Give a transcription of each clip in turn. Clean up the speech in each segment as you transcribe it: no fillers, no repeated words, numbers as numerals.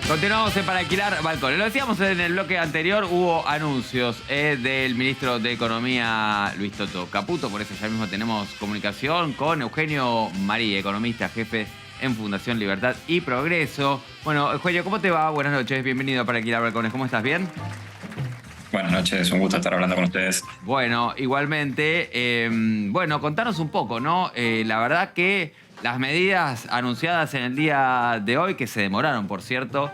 Continuamos en Para Alquilar Balcones. Lo decíamos en el bloque anterior, hubo anuncios del ministro de Economía, Luis Toto Caputo. Por eso ya mismo tenemos comunicación con Eugenio Marí, economista, jefe en Fundación Libertad y Progreso. Bueno, Eugenio, ¿cómo te va? Buenas noches, bienvenido a Para Alquilar Balcones. ¿Cómo estás? ¿Bien? Buenas noches, un gusto estar hablando con ustedes. Bueno, igualmente. Bueno, contanos un poco, ¿no? La verdad que las medidas anunciadas en el día de hoy, que se demoraron, por cierto,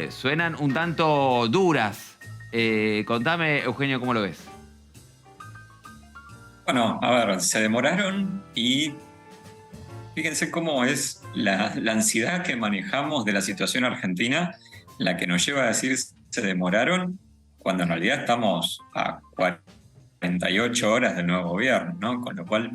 suenan un tanto duras. Contame, Eugenio, ¿cómo lo ves? Bueno, a ver, se demoraron y fíjense cómo es la ansiedad que manejamos de la situación argentina, la que nos lleva a decir se demoraron, cuando en realidad estamos a 48 horas del nuevo gobierno, ¿no? Con lo cual,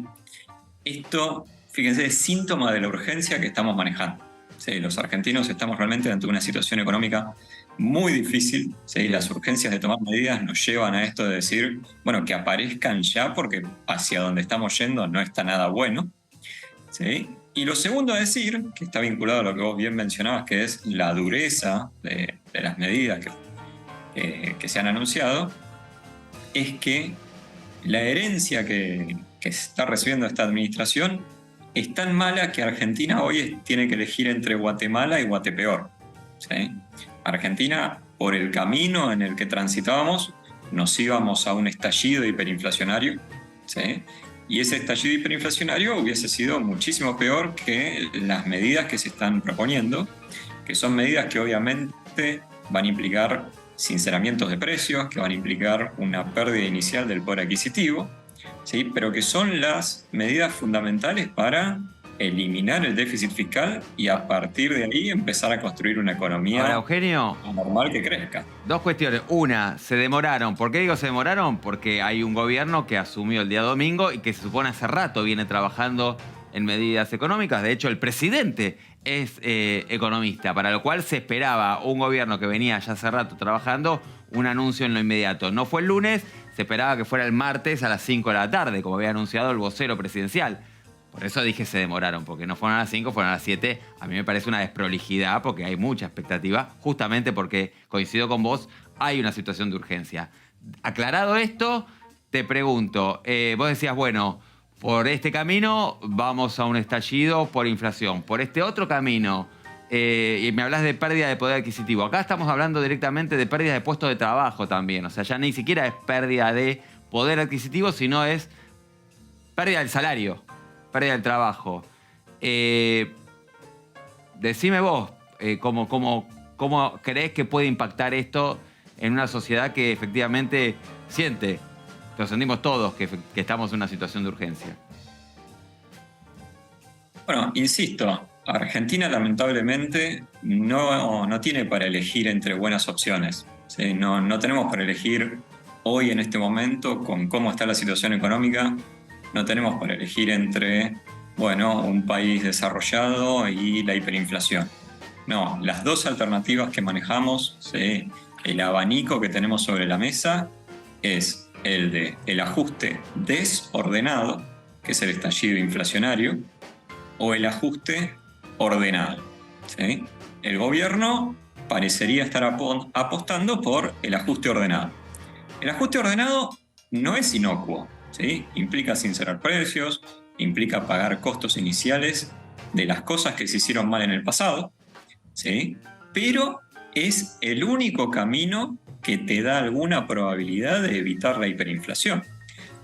esto, fíjense, es síntoma de la urgencia que estamos manejando. Sí, los argentinos estamos realmente ante una situación económica muy difícil. ¿Sí? Las urgencias de tomar medidas nos llevan a esto de decir, bueno, que aparezcan ya porque hacia donde estamos yendo no está nada bueno. ¿Sí? Y lo segundo a decir, que está vinculado a lo que vos bien mencionabas, que es la dureza de las medidas que se han anunciado, es que la herencia que está recibiendo esta administración es tan mala que Argentina hoy tiene que elegir entre Guatemala y Guatepeor. ¿Sí? Argentina, por el camino en el que transitábamos, nos íbamos a un estallido hiperinflacionario. ¿Sí? Y ese estallido hiperinflacionario hubiese sido muchísimo peor que las medidas que se están proponiendo, que son medidas que obviamente van a implicar sinceramientos de precios, que van a implicar una pérdida inicial del poder adquisitivo, ¿sí? Pero que son las medidas fundamentales para eliminar el déficit fiscal y a partir de ahí empezar a construir una economía Ahora, Eugenio, normal que crezca. dos cuestiones. Una, se demoraron. ¿Por qué digo se demoraron? Porque hay un gobierno que asumió el día domingo y que se supone hace rato viene trabajando en medidas económicas. De hecho, el presidente es economista, para lo cual se esperaba un gobierno que venía ya hace rato trabajando un anuncio en lo inmediato. No fue el lunes, se esperaba que fuera el martes a las 5 de la tarde, como había anunciado el vocero presidencial. Por eso dije se demoraron, porque no fueron a las 5, fueron a las 7. A mí me parece una desprolijidad porque hay mucha expectativa, justamente porque, coincido con vos, hay una situación de urgencia. Aclarado esto, te pregunto, vos decías, bueno, por este camino vamos a un estallido por inflación, por este otro camino, y me hablas de pérdida de poder adquisitivo. Acá estamos hablando directamente de pérdida de puestos de trabajo también, o sea, ya ni siquiera es pérdida de poder adquisitivo, sino es pérdida del salario. Pérdida del trabajo. Decime vos, ¿cómo creés que puede impactar esto en una sociedad que efectivamente siente, lo sentimos todos, que estamos en una situación de urgencia? Bueno, insisto, Argentina lamentablemente no tiene para elegir entre buenas opciones. ¿Sí? No tenemos para elegir hoy en este momento con cómo está la situación económica. No tenemos para elegir entre, bueno, un país desarrollado y la hiperinflación. No, las dos alternativas que manejamos, ¿sí? El abanico que tenemos sobre la mesa es el de el ajuste desordenado, que es el estallido inflacionario, o el ajuste ordenado. ¿Sí? El gobierno parecería estar apostando por el ajuste ordenado. El ajuste ordenado no es inocuo. ¿Sí? Implica sincerar precios, implica pagar costos iniciales de las cosas que se hicieron mal en el pasado, ¿sí? Pero es el único camino que te da alguna probabilidad de evitar la hiperinflación,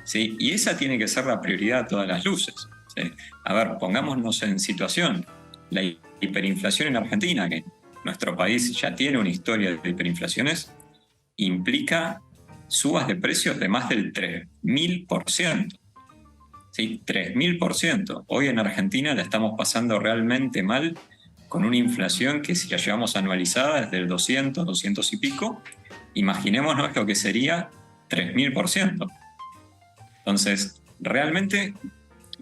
¿sí? Y esa tiene que ser la prioridad a todas las luces, ¿sí? A ver, pongámonos en situación. La hiperinflación en Argentina, que nuestro país ya tiene una historia de hiperinflaciones, implica subas de precios de más del 3000%. ¿Sí? 3000%. Hoy en Argentina la estamos pasando realmente mal con una inflación que si la llevamos anualizada es del 200 y pico. Imaginémonos lo que sería 3000%. Entonces, realmente,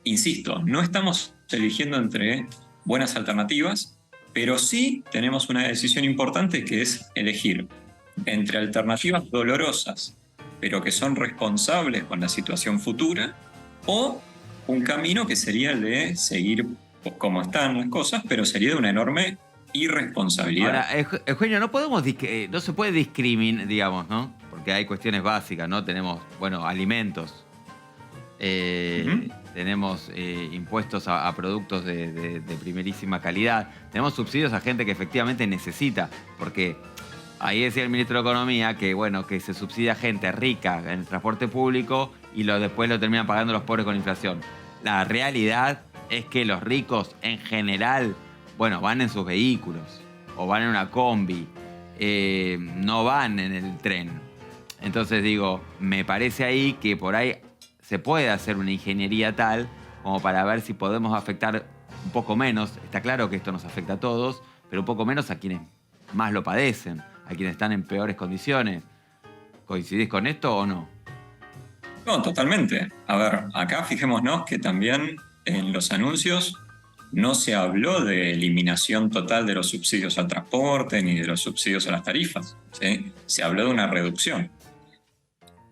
insisto, no estamos eligiendo entre buenas alternativas, pero sí tenemos una decisión importante que es elegir entre alternativas dolorosas, pero que son responsables con la situación futura, o un camino que sería el de seguir como están las cosas, pero sería de una enorme irresponsabilidad. Ahora, Eugenio, no se puede discriminar, digamos, ¿no? Porque hay cuestiones básicas, ¿no? Tenemos, bueno, alimentos, Ujú. tenemos impuestos a productos de primerísima calidad, tenemos subsidios a gente que efectivamente necesita, porque ahí decía el ministro de Economía que, bueno, que se subsidia a gente rica en el transporte público y después lo terminan pagando los pobres con inflación. La realidad es que los ricos en general, bueno, van en sus vehículos o van en una combi, no van en el tren. Entonces digo, me parece ahí que por ahí se puede hacer una ingeniería tal como para ver si podemos afectar un poco menos. Está claro que esto nos afecta a todos, pero un poco menos a quienes más lo padecen, a quienes están en peores condiciones. ¿Coincidís con esto o no? No, totalmente. A ver, acá fijémonos que también en los anuncios no se habló de eliminación total de los subsidios al transporte ni de los subsidios a las tarifas, ¿sí? Se habló de una reducción.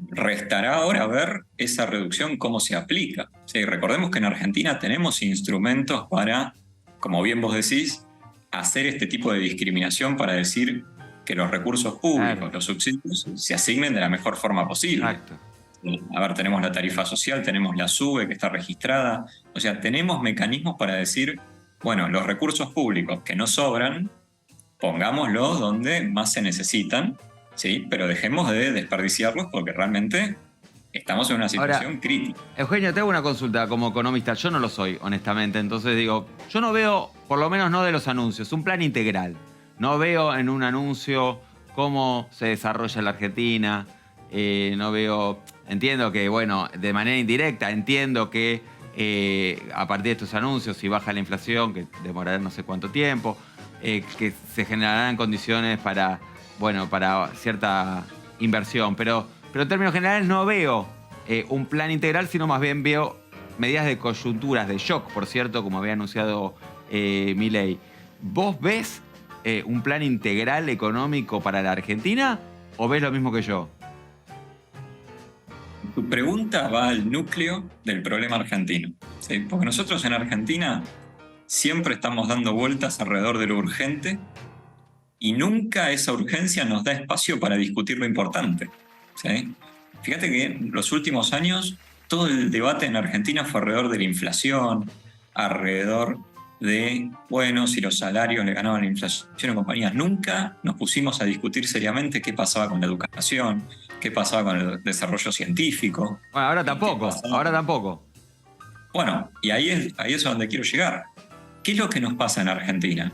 Restará ahora ver esa reducción cómo se aplica. ¿Sí? Recordemos que en Argentina tenemos instrumentos para, como bien vos decís, hacer este tipo de discriminación para decir que los recursos públicos, Claro, los subsidios, se asignen de la mejor forma posible. exacto. A ver, tenemos la tarifa social, tenemos la SUBE que está registrada. O sea, tenemos mecanismos para decir, bueno, los recursos públicos que no sobran, pongámoslos donde más se necesitan, ¿sí? Pero dejemos de desperdiciarlos porque realmente estamos en una Ahora, situación crítica. Eugenio, te hago una consulta como economista. Yo no lo soy, honestamente. Entonces digo, yo no veo, por lo menos no de los anuncios, un plan integral. No veo en un anuncio cómo se desarrolla la Argentina. No veo, entiendo que, bueno, de manera indirecta, entiendo que a partir de estos anuncios, si baja la inflación, que demorará no sé cuánto tiempo, que se generarán condiciones para, bueno, para cierta inversión. Pero en términos generales no veo un plan integral, sino más bien veo medidas de coyunturas, de shock, por cierto, como había anunciado Milei. ¿Vos ves un plan integral económico para la Argentina o ves lo mismo que yo? Tu pregunta va al núcleo del problema argentino, ¿sí? Porque nosotros en Argentina siempre estamos dando vueltas alrededor de lo urgente y nunca esa urgencia nos da espacio para discutir lo importante, ¿sí? Fíjate que en los últimos años todo el debate en Argentina fue alrededor de la inflación, alrededor de, bueno, si los salarios le ganaban la inflación en compañías. Nunca nos pusimos a discutir seriamente qué pasaba con la educación, qué pasaba con el desarrollo científico, Bueno, ahora qué tampoco, pasaba. ahora tampoco. Bueno, y ahí es a donde quiero llegar. ¿Qué es lo que nos pasa en Argentina?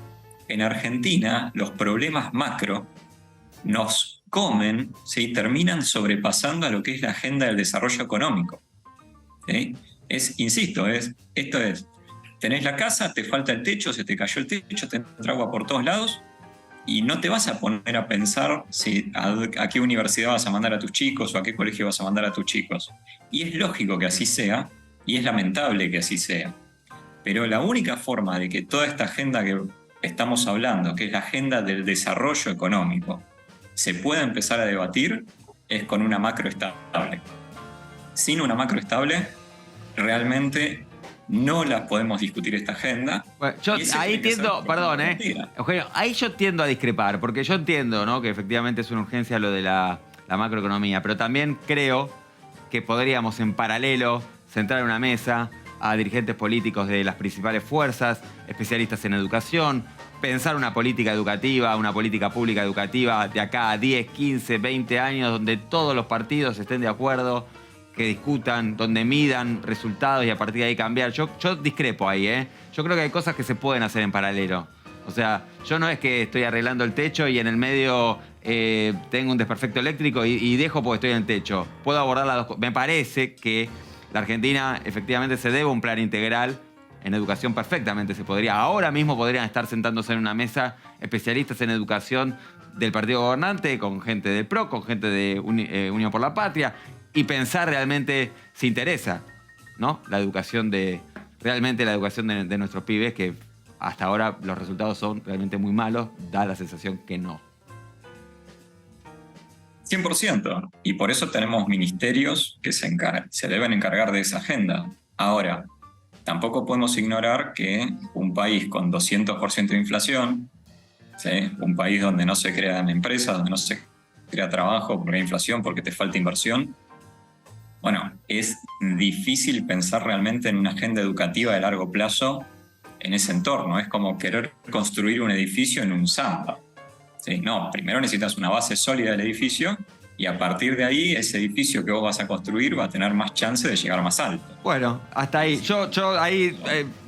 En Argentina, los problemas macro nos comen, ¿sí? Terminan sobrepasando a lo que es la agenda del desarrollo económico, ¿sí? Insisto, esto es, tenés la casa, te falta el techo, se te cayó el techo, te entra agua por todos lados y no te vas a poner a pensar a qué universidad vas a mandar a tus chicos o a qué colegio vas a mandar a tus chicos. Y es lógico que así sea y es lamentable que así sea. Pero la única forma de que toda esta agenda que estamos hablando, que es la agenda del desarrollo económico, se pueda empezar a debatir es con una macro estable. Sin una macro estable, realmente no la podemos discutir esta agenda. Bueno, yo Y ese ahí tiene que ser tiendo, nuestro punto perdón, de partida. Eugenio, ahí yo tiendo a discrepar, porque yo entiendo, ¿no? Que efectivamente es una urgencia lo de la macroeconomía, pero también creo que podríamos en paralelo sentar en una mesa a dirigentes políticos de las principales fuerzas, especialistas en educación, pensar una política educativa, una política pública educativa de acá a 10, 15, 20 años, donde todos los partidos estén de acuerdo, que discutan, donde midan resultados y a partir de ahí cambiar. Yo discrepo ahí, ¿eh? Yo creo que hay cosas que se pueden hacer en paralelo. O sea, yo no es que estoy arreglando el techo y en el medio tengo un desperfecto eléctrico y dejo porque estoy en el techo. Puedo abordar las dos cosas. Me parece que la Argentina efectivamente se debe un plan integral. En educación perfectamente se podría. Ahora mismo podrían estar sentándose en una mesa especialistas en educación del partido gobernante, con gente del PRO, con gente de Unión por la Patria, y pensar realmente si interesa, ¿no? Realmente la educación de nuestros pibes, que hasta ahora los resultados son realmente muy malos, da la sensación que no. 100%. Y por eso tenemos ministerios que se deben encargar de esa agenda. Ahora, tampoco podemos ignorar que un país con 200% de inflación, ¿sí? Un país donde no se crean empresas, donde no se crea trabajo porque hay inflación, porque te falta inversión. Bueno, es difícil pensar realmente en una agenda educativa de largo plazo en ese entorno. Es como querer construir un edificio en un Zampa. ¿Sí? No, primero necesitas una base sólida del edificio y a partir de ahí ese edificio que vos vas a construir va a tener más chance de llegar más alto. Bueno, hasta ahí. Yo ahí,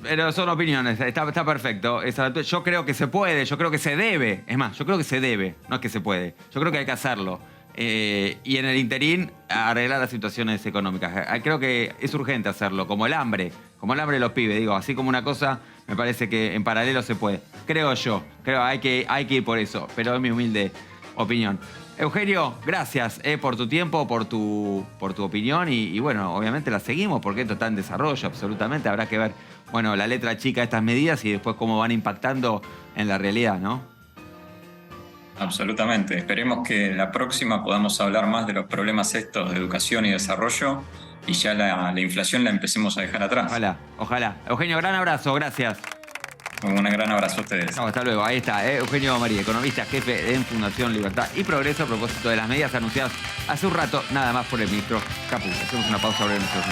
pero son opiniones, está perfecto. Yo creo que se puede, yo creo que se debe. Es más, yo creo que se debe, no es que se puede. Yo creo que hay que hacerlo. Y en el interín, arreglar las situaciones económicas. Creo que es urgente hacerlo, como el hambre de los pibes, digo, así como una cosa, me parece que en paralelo se puede. Creo yo, hay que ir por eso, pero es mi humilde opinión. Eugenio, gracias por tu tiempo, por tu opinión y bueno, obviamente la seguimos porque esto está en desarrollo, absolutamente. Habrá que ver, bueno, la letra chica de estas medidas y después cómo van impactando en la realidad, ¿no? Absolutamente. Esperemos que la próxima podamos hablar más de los problemas estos de educación y desarrollo y ya la inflación la empecemos a dejar atrás. Ojalá. Eugenio, gran abrazo, gracias. Un gran abrazo a ustedes. Chao, hasta luego. Ahí está, Eugenio María, economista jefe en Fundación Libertad y Progreso a propósito de las medidas anunciadas hace un rato, nada más por el ministro Caputo. Hacemos una pausa, volvemos a los